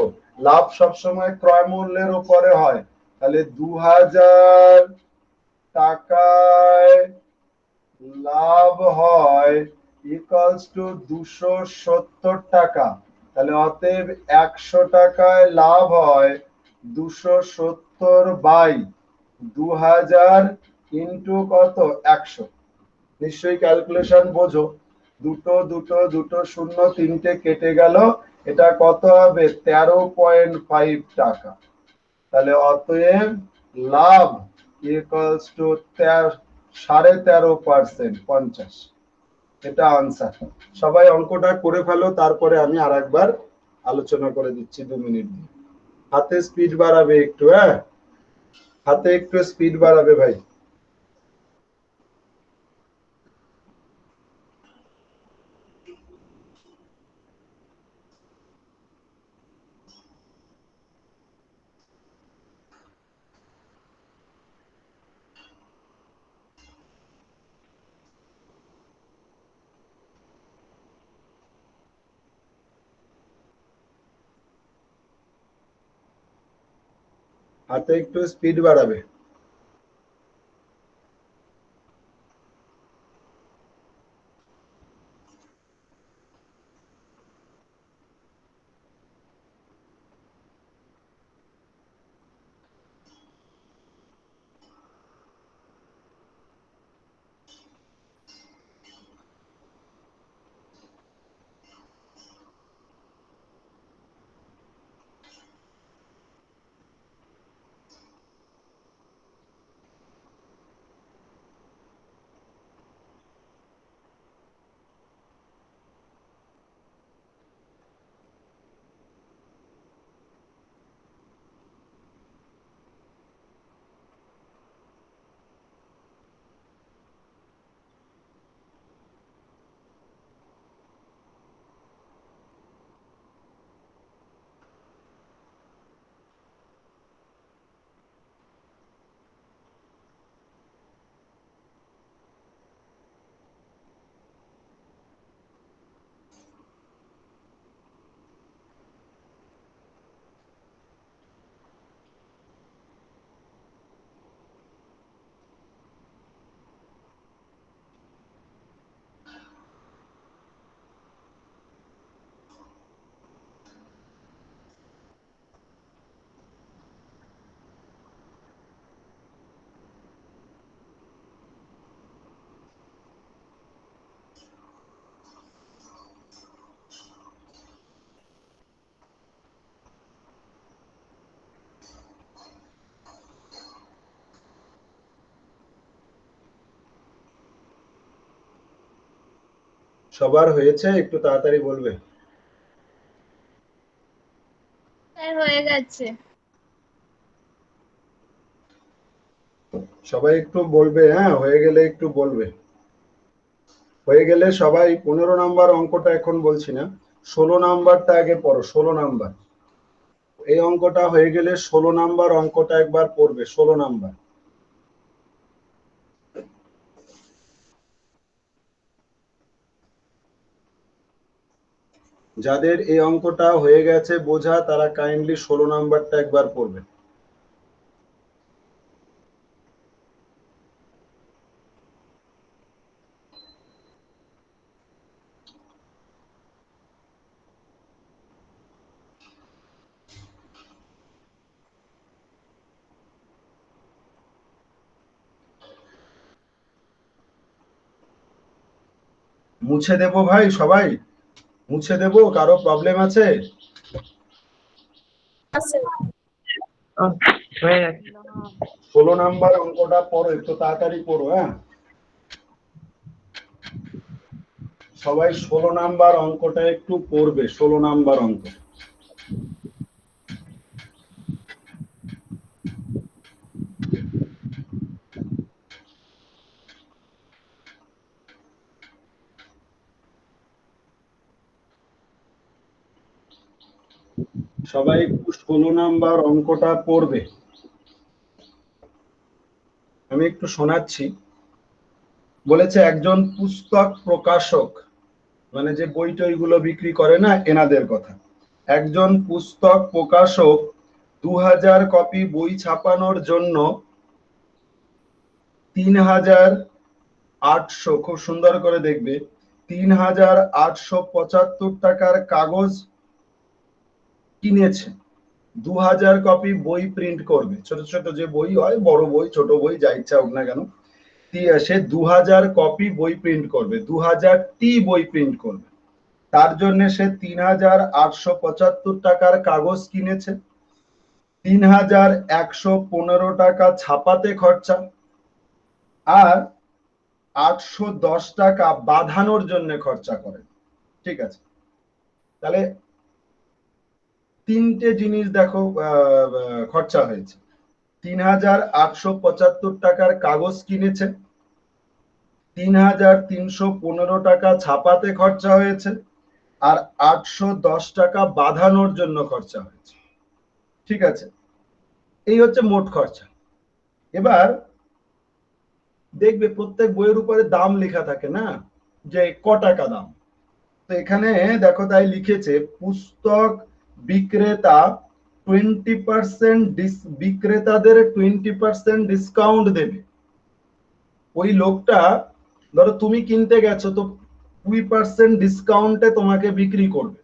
লাভ সবসময় ক্রয় মূল্যের উপরে হয়। তাহলে 2000 টাকায় লাভ হয় ইকুয়ালস টু 270 টাকা। তাহলে অতএব 100 টাকায় লাভ হয় 270 বাই 2000 ইন্টু কত? 100। নিশ্চয়ই ক্যালকুলেশন বোঝো। দুটো দুটো দুটো শূন্য, তিনটে কেটে গেল। এটা কত হবে? 13.5 টাকা। তাহলে অতএব লাভ ইকুয়ালস টু 13.5%, 50। এটা আনসার। সবাই অঙ্কটা করে ফেলো, তারপরে আমি আরেকবার আলোচনা করে দিচ্ছি 2 মিনিট দিয়ে। হাতে স্পিড বাড়াবে একটু, হ্যাঁ, হাতে একটু স্পিড বাড়াবে ভাই। হাতে একটু স্পিড বাড়াবে। সবার হয়েছে? একটু তাড়াতাড়ি বলবে। স্যার হয়ে গেছে। সবাই একটু বলবে, হ্যাঁ হয়ে গেলে একটু বলবে। হয়ে গেলে সবাই 15 নাম্বার অঙ্কটা এখন বলছি না, 16 নাম্বারটা আগে পড়ো। 16 নাম্বার এই অঙ্কটা হয়ে গেলে 16 নাম্বার অঙ্কটা একবার পড়বে। 16 নাম্বার যাদের এই অঙ্কটা হয়ে গেছে বোঝা তারা কাইন্ডলি 16 নাম্বারটা একবার পড়বে। মুছে দেবো ভাই, সবাই মুছে দেবো? কারো প্রবলেম আছে? হয়ে গেছে। 16 নাম্বার অঙ্কটা পড়ো, একটু তাড়াতাড়ি পড়ো। হ্যাঁ সবাই 16 নাম্বার অঙ্কটা একটু পড়বে। 16 নাম্বার অঙ্ক সবাই একটু 16 নাম্বার অঙ্কটা পড়বে। আমি একটু শোনাচ্ছি। বলেছে একজন পুস্তক প্রকাশক, মানে যে বই টইগুলো বিক্রি করে না, এনাদের কথা। একজন পুস্তক প্রকাশক 2000 কপি বই ছাপানোর জন্য 3800, খুব সুন্দর করে দেখবে, 3875 টাকার কাগজ কিনেছে। 2000 কপি বই প্রিন্ট করবে, ছোট ছোট যে বই হয়, বড় বই ছোট বই যা ইচ্ছা হোক না কেন, সে 2000 কপি বই প্রিন্ট করবে, 2000টি বই প্রিন্ট করবে। তার জন্য সে 3875 টাকার কাগজ কিনেছে, 3115 টাকা ছাপাতে খরচা, আর 810 টাকা বাঁধানোর জন্য খরচা করে। ঠিক আছে, তাহলে তিনটে জিনিস দেখো খরচা হয়েছে। 3875 টাকার কাগজ কিনেছে, 3315 টাকা ছাপাতে খরচা হয়েছে, আর 810 টাকা বাঁধানোর জন্য খরচা হয়েছে। ঠিক আছে, এই হচ্ছে মোট খরচা। এবার দেখবে প্রত্যেক বইয়ের উপরে দাম লেখা থাকে না, যে ক টাকা দাম। তো এখানে দেখো তাই লিখেছে, পুস্তক বিক্রেতা 20% বিক্রেতাদের 20% ডিসকাউন্ট দেবে। ওই লোকটা, ধরো তুমি কিনতে গেছো, তো 20% ডিসকাউন্টে তোমাকে বিক্রি করবে।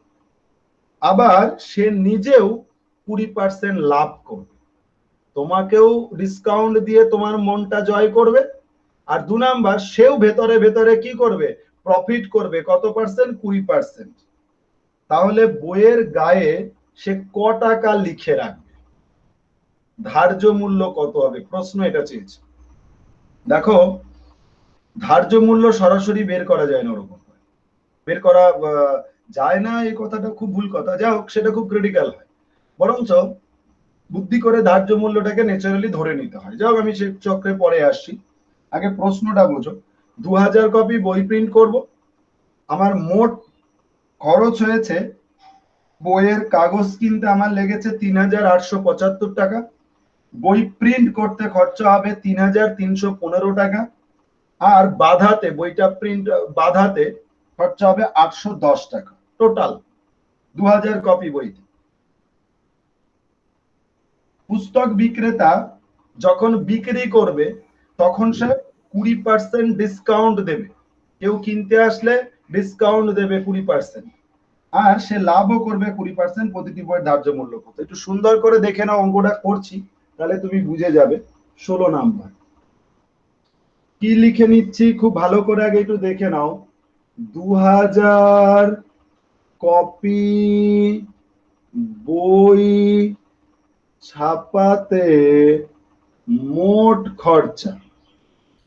আবার সে নিজেও 20% লাভ করবে, তোমাকেও ডিসকাউন্ট দিয়ে তোমার মনটা জয় করবে। আর 2 নাম্বার, সেও ভেতরে ভেতরে কি করবে, প্রফিট করবে। কত পার্সেন্ট? 20%। তাহলে বইয়ের গায়ে সে ক টাকা লিখে রাখবে, ধার্য মূল্য কত হবে, প্রশ্ন এটা চেয়েছে। দেখো ধার্য মূল্য সরাসরি বের করা যায় না, ওরকম বের করা যায় না, এই কথাটা খুব ভুল কথা, যা হোক সেটা খুব ক্রিটিক্যাল হয়। বরঞ্চ বুদ্ধি করে ধার্য মূল্যটাকে ন্যাচারালি ধরে নিতে হয়। যাই হোক, আমি সে চক্রে পরে আসছি, আগে প্রশ্নটা বোঝো। 2000 কপি বই প্রিন্ট করব, আমার মোট খরচ হয়েছে, বইয়ের কাগজ কিনতে আমার লেগেছে 3875 টাকা, বই প্রিন্ট করতে খরচা হবে 3315 টাকা, আর বাধাতে, বইটা প্রিন্ট বাধাতে খরচা হবে 810 টাকা। টোটাল 2000 কপি বইতে। পুস্তক বিক্রেতা যখন বিক্রি করবে তখন সে 20% ডিসকাউন্ট দেবে, কেউ কিনতে আসলে ডিসকাউন্ট দেবে 20%, আর সে লাভও করবে 20%। প্রতিটি বইয়ের ধার্য মূল্য কত, একটু সুন্দর করে দেখে নাও, অঙ্কটা করছি তাহলে তুমি বুঝে যাবে। 16 নাম্বার কি লিখে নিচ্ছি খুব ভালো করে আগে একটু দেখে নাও। 2000 কপি বই ছাপাতে মোট খরচা,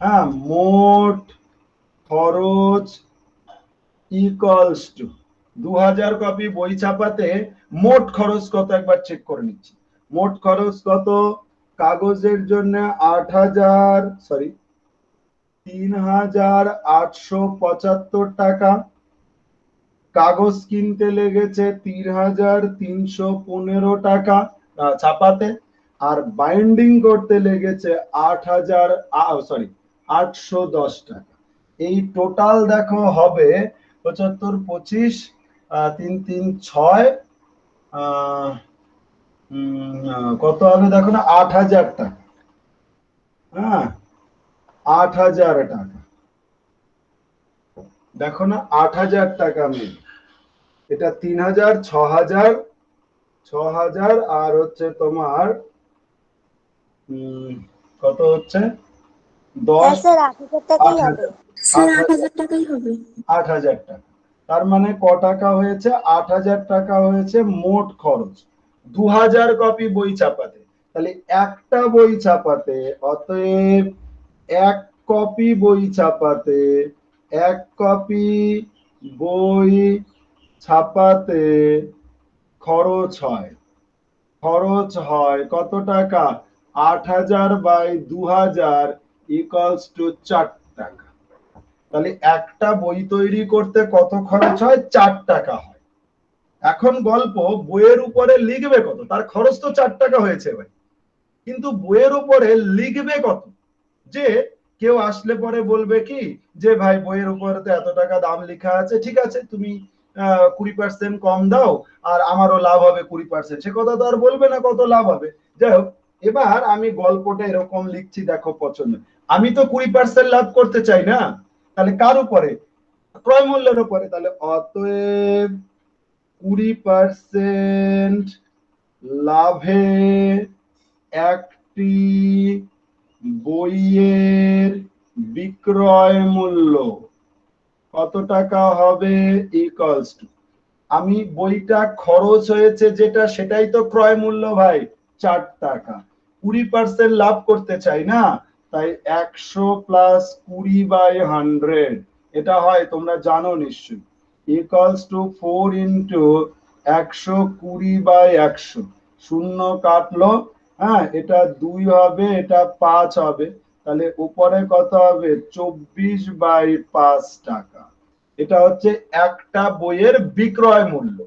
হ্যাঁ মোট খরচ ইকুয়ালস টু 2000 কপি বই ছাপাতে মোট খরচ কত একবার চেক করে নিচ্ছি। মোট খরচ কত? কাগজের জন্য 3875 টাকা, কাগজ কিনতে লেগেছে 3315 টাকা ছাপাতে, আর বাইন্ডিং করতে লেগেছে 810 টাকা। এই টোটাল দেখো হবে 75 25 3 3 6 কত হবে দেখো না, 8000 টাকা। হ্যাঁ, 8000 টাকা দেখো না, 8000 টাকা মিল। এটা 3000 6000 আর হচ্ছে তোমার কত হচ্ছে 10 স্যার 8000 টাকাই হবে। স্যার 8000 টাকাই হবে। 8000 টাকা। তার মানে ক টাকা হয়েছে? 8000 টাকা হয়েছে মোট খরচ 2000 কপি বই ছাপাতে। তাহলে একটা বই ছাপাতে, অতএব এক কপি বই ছাপাতে, এক কপি বই ছাপাতে খরচ হয় কত টাকা? 8000 বাই 2000 ইকুয়ালস টু 4 টাকা। তাহলে একটা বই তৈরি করতে কত খরচ হয়? 4 টাকা হয়। এখন গল্প, বইয়ের উপরে লিখবে কত? তার খরচ তো 4 টাকা হয়েছে ভাই, কিন্তু বইয়ের উপরে লিখবে কত? যে কেউ আসলে পরে বলবে কি যে ভাই বইয়ের উপরে তো এত টাকা দাম লেখা আছে, ঠিক আছে তুমি 20% কম দাও আর আমারও লাভ হবে 20%, সে কথা তো আর বলবে না কত লাভ হবে। যাই হোক, এবার আমি গল্পটা এরকম লিখছি, দেখো পছন্দ, আমি তো 20% লাভ করতে চাই না, তাহলে কার উপরে? ক্রয় মূল্যের উপরে। তাহলে অতএব 20% লাভে একটি বইয়ের বিক্রয় মূল্য কত টাকা হবে? ইকুয়ালস টু, আমি বইটা খরচ হয়েছে যেটা, সেটাই তো ক্রয় মূল্য ভাই, 4 টাকা। 20% লাভ করতে চাই না, তাই 100 প্লাস 20 বাই 100, এটা হয় তোমরা জানো নিশ্চয়ই, ইকুয়ালস টু 4 ইন্টু 120 বাই 100। শূন্য কাটলো, হ্যাঁ, এটা 2 হবে, এটা 5 হবে, তাহলে উপরে কত হবে? 24 বাই 5 টাকা। এটা হচ্ছে একটা বইয়ের বিক্রয় মূল্য,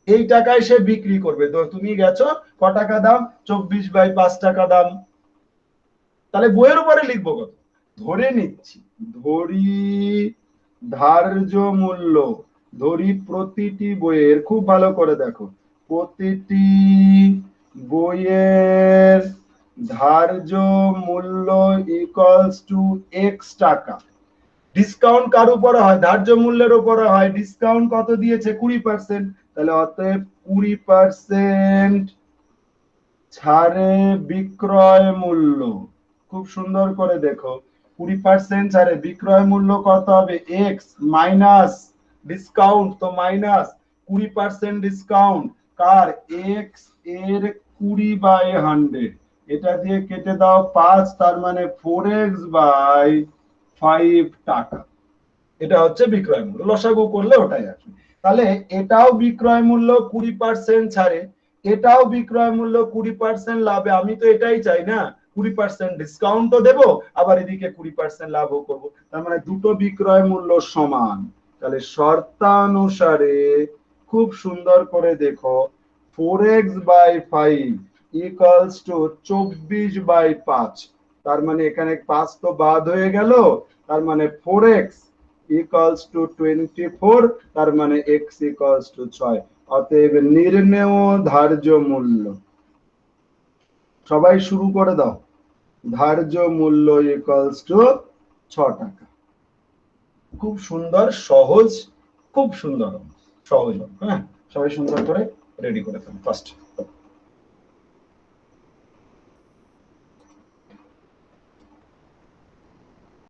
এই টাকায় সে বিক্রি করবে। তো তুমি গেছো, ক টাকা দাম? 24 বাই 5 টাকা দাম। তাহলে বইয়ের উপরে লিখবো কত? ধরে নিচ্ছি, ধরি ধার্য মূল্য, ধরি প্রতিটি বইয়ের, খুব ভালো করে দেখো, প্রতিটি বইয়ের ধার্য মূল্য ইকুয়ালস টু x টাকা। ডিসকাউন্ট কার উপরে হয়? ধার্য মূল্যের উপরে হয়। ডিসকাউন্ট কত দিয়েছে? 20%। তাহলে অতএব 20% ছাড়ে বিক্রয় মূল্য। খুব সুন্দর করে দেখো, 20% ছাড়ে বিক্রয় মূল্য কত হবে? x মাইনাস ডিসকাউন্ট, তো মাইনাস 20% ডিসকাউন্ট কার? x এর 20 বাই 100, এটা দিয়ে কেটে দাও 5, তার মানে 4x বাই 5 টাকা। এটা হচ্ছে বিক্রয় মূল্য, লসাগু করলে ওটাই আসবে। তাহলে এটাও বিক্রয় মূল্য 20% ছাড়ে, এটাও বিক্রয় মূল্য 20% লাভে। আমি তো এটাই চাই না, 20% ডিসকাউন্ট তো দেবো, আবার এদিকে 20% লাভও করবো, তার মানে দুটো বিক্রয় মূল্য সমান। তাহলে শর্তানুসারে খুব সুন্দর করে দেখো, 4x by 5 equals to 24 by 5, তার মানে এখানে 5 তো বাদ হয়ে গেল, তার মানে 4x equals to 24, তার মানে x equals to 6। অতএব নির্ণেয় ধার্য মূল্য, সবাই শুরু করে দাও, ধার্য মূল্য equals to 6 টাকা। খুব সুন্দর, সহজ, খুব সুন্দর, সহজ। হ্যাঁ, সবাই সুন্দর করে রেডি করে ফেলো ফার্স্ট।